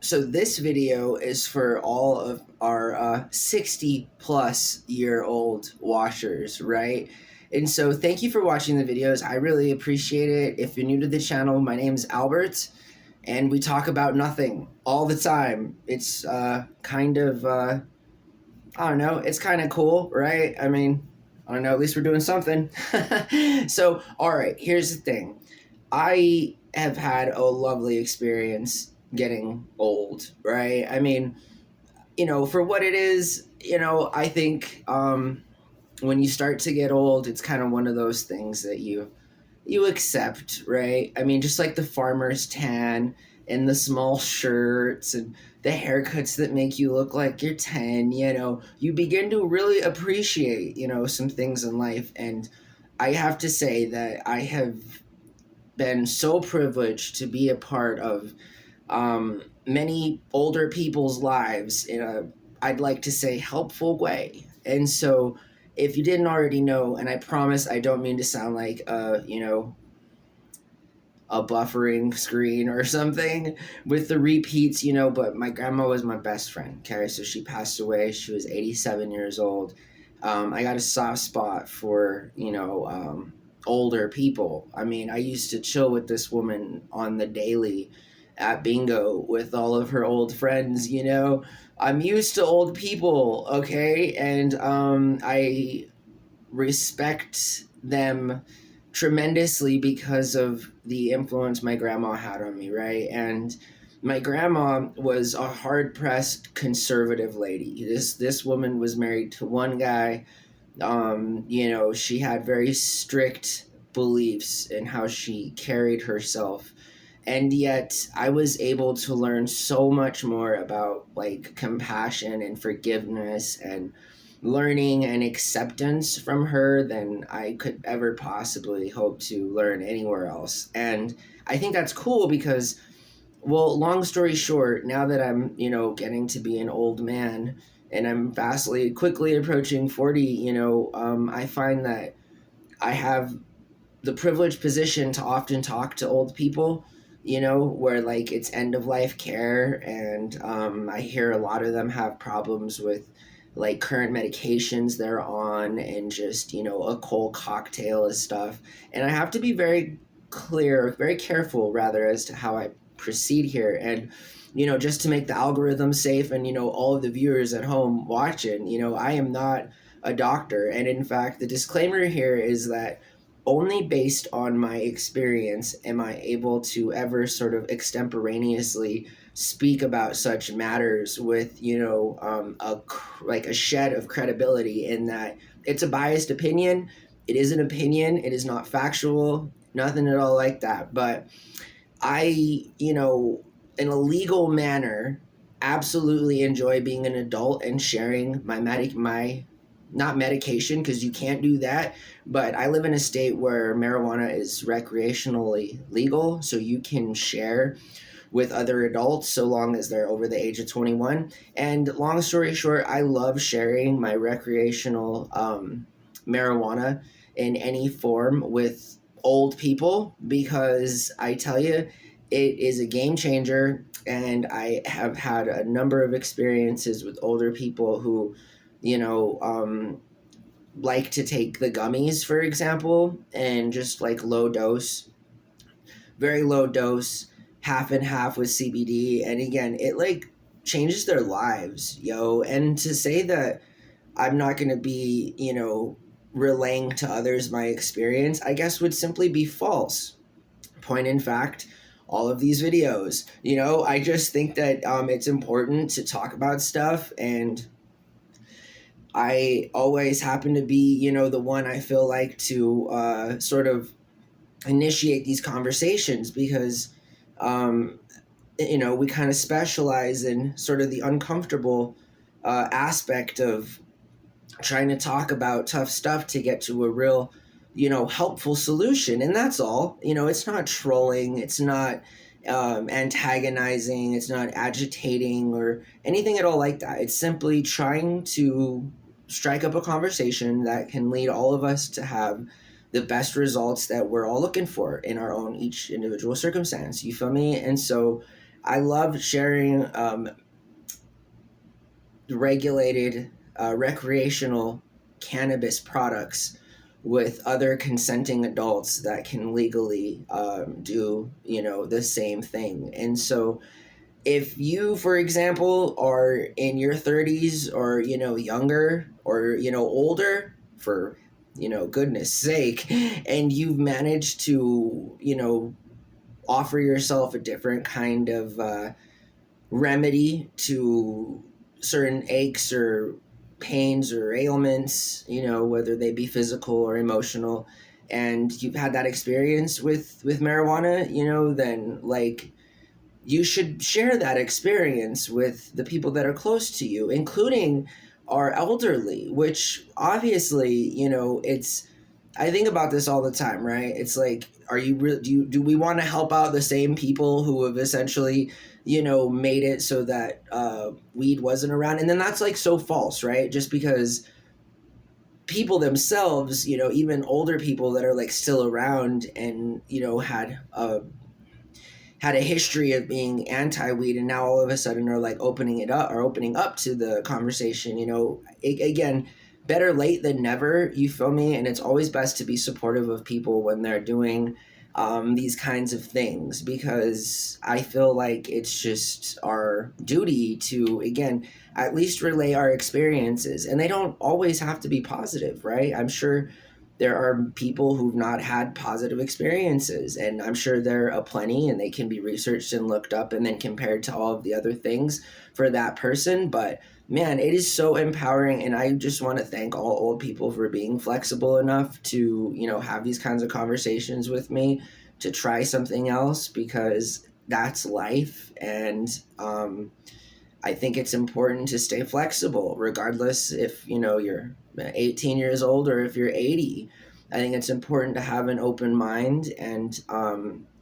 So this video is for all of our 60 plus year old washers, right? And so thank you for watching the videos. I really appreciate it. If you're new to the channel, my name is Albert, and we talk about nothing all the time. It's kind of, I don't know, it's kind of cool, right? I mean, I don't know, at least we're doing something. So, all right, here's the thing. I have had a lovely experience getting old, right? I mean, for what it is, I think when you start to get old, it's kind of one of those things that you accept, right? I mean, just like the farmer's tan and the small shirts and the haircuts that make you look like you're 10, you begin to really appreciate, some things in life. And I have to say that I have been so privileged to be a part of many older people's lives in a, I'd like to say, helpful way. And so if you didn't already know, and I promise I don't mean to sound like a buffering screen or something with the repeats, but my grandma was my best friend, okay? So she passed away. She was 87 years old. I got a soft spot for, older people. I mean, I used to chill with this woman on the daily at bingo with all of her old friends, I'm used to old people, okay? And I respect them tremendously because of the influence my grandma had on me, right? And my grandma was a hard-pressed conservative lady. This woman was married to one guy. She had very strict beliefs in how she carried herself. And yet I was able to learn so much more about like compassion and forgiveness and learning and acceptance from her than I could ever possibly hope to learn anywhere else. And I think that's cool because, well, long story short, now that I'm, getting to be an old man and I'm quickly approaching 40, I find that I have the privileged position to often talk to old people, where like it's end of life care. And I hear a lot of them have problems with like current medications they're on and just, a cold cocktail of stuff. And I have to be very careful rather, as to how I proceed here. And, just to make the algorithm safe and, all of the viewers at home watching, I am not a doctor. And in fact, the disclaimer here is that only based on my experience am I able to ever sort of extemporaneously speak about such matters with, a shed of credibility, in that it's a biased opinion. It is an opinion. It is not factual, nothing at all like that. But I, in a legal manner, absolutely enjoy being an adult and sharing my not medication, because you can't do that, but I live in a state where marijuana is recreationally legal, so you can share with other adults so long as they're over the age of 21. And long story short, I love sharing my recreational marijuana in any form with old people, because I tell you, it is a game changer. And I have had a number of experiences with older people who, like to take the gummies, for example, and just like very low dose, half and half with CBD. And again, it like changes their lives, yo. And to say that I'm not going to be, relaying to others my experience, I guess would simply be false. Point in fact, all of these videos, I just think that it's important to talk about stuff. And I always happen to be, the one I feel like to sort of initiate these conversations, because, we kind of specialize in sort of the uncomfortable aspect of trying to talk about tough stuff to get to a real, helpful solution. And that's all. It's not trolling. It's not antagonizing. It's not agitating or anything at all like that. It's simply trying to strike up a conversation that can lead all of us to have the best results that we're all looking for in our own each individual circumstance. You feel me? And so I love sharing regulated recreational cannabis products with other consenting adults that can legally do, you know, the same thing. And so if you, for example, are in your 30s or, you know, younger or, you know, older, for, you know, goodness sake, and you've managed to, you know, offer yourself a different kind of remedy to certain aches or pains or ailments, you know, whether they be physical or emotional, and you've had that experience with marijuana, you know, then like you should share that experience with the people that are close to you, including our elderly, which obviously, you know, it's, I think about this all the time, right? It's like, are you really, do we want to help out the same people who have essentially, you know, made it so that weed wasn't around? And then that's like so false, right? Just because people themselves, you know, even older people that are like still around and, you know, had a history of being anti-weed, and now all of a sudden are like opening up to the conversation, you know, again, better late than never, you feel me? And it's always best to be supportive of people when they're doing these kinds of things, because I feel like it's just our duty to, again, at least relay our experiences, and they don't always have to be positive, right? I'm sure there are people who've not had positive experiences, and I'm sure there are plenty, and they can be researched and looked up and then compared to all of the other things for that person. But man, it is so empowering, and I just want to thank all old people for being flexible enough to, you know, have these kinds of conversations with me, to try something else, because that's life. And I think it's important to stay flexible, regardless if, you know, you're 18 years old or if you're 80. I think it's important to have an open mind. And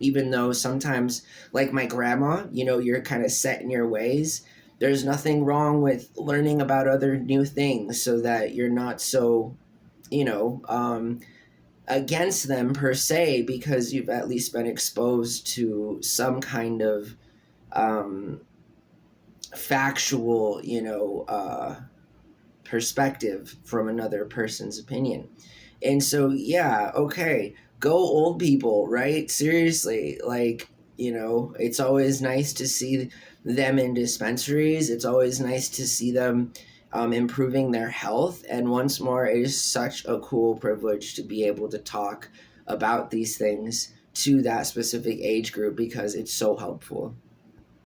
even though sometimes, like my grandma, you know, you're kind of set in your ways, there's nothing wrong with learning about other new things so that you're not so, you know, against them per se, because you've at least been exposed to some kind of um, factual, you know, perspective from another person's opinion. And so, yeah, okay, go old people, right? Seriously, like, you know, it's always nice to see them in dispensaries. It's always nice to see them improving their health. And once more, it is such a cool privilege to be able to talk about these things to that specific age group, because it's so helpful.